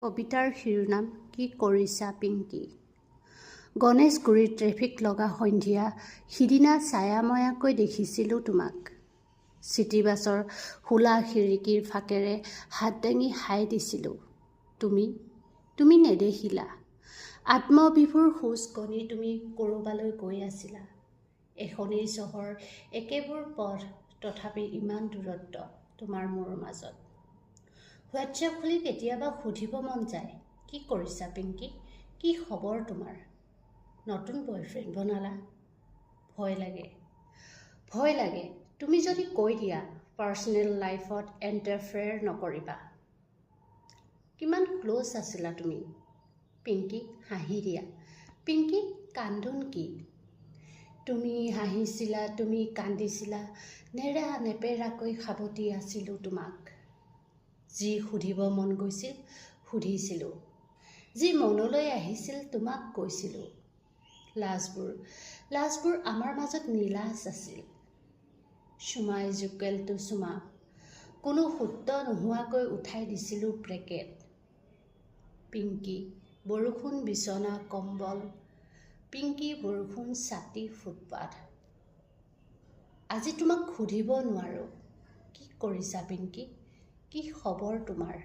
কবিতাৰ শিৰোনাম কি কৰিছা পিংকি। গণেশগুৰিৰ ট্ৰেফিক লগা সন্ধিয়া সিদিনা ছায়াময়াকৈ দেখিছিলোঁ তোমাক। চিটি বাছৰ খোলা খিৰিকীৰ ফাকেৰে হাত দাঙি হাই দিছিলোঁ। তুমি নেদেখিলা। আত্মবিভোৰ খোজ কণি তুমি ক'ৰবালৈ গৈ আছিলা। এখনেই চহৰ, একেবোৰ পথ, তথাপি ইমান দূৰত্ব তোমাৰ মোৰ মাজত। হোৱাটছএপ খুলি কেতিয়াবা সুধিব মন যায়, কি কৰিছা পিংকি, কি খবৰ তোমাৰ? নতুন বয়ফ্ৰেণ্ড বনালা? ভয় লাগে তুমি যদি কৈ দিয়া পাৰ্চনেল লাইফত ইণ্টাৰফেয়াৰ নকৰিবা। কিমান ক্ল'জ আছিলা তুমি? পিংকি হাঁহি দিয়া। পিংকি কান্দোন কি? তুমি হাঁহিছিলা, তুমি কান্দিছিলা, নেপেৰাকৈ সাৱটি আছিলোঁ তোমাক। যি সুধিব মন গৈছিল সুধিছিলোঁ, যি মনলৈ আহিছিল তোমাক কৈছিলোঁ। লাজবোৰ আমাৰ মাজত নিলাজ আছিল। চুমাই জুকেলটো চুমা, কোনো সূত্ৰ নোহোৱাকৈ উঠাই দিছিলোঁ ব্ৰেকেট। পিংকি বৰষুণ বিচনা কম্বল, পিংকি বৰষুণ ছাতি ফুটপাথ। আজি তোমাক সুধিব নোৱাৰোঁ, কি কৰিছা পিংকি, কি খবৰ তোমাৰ?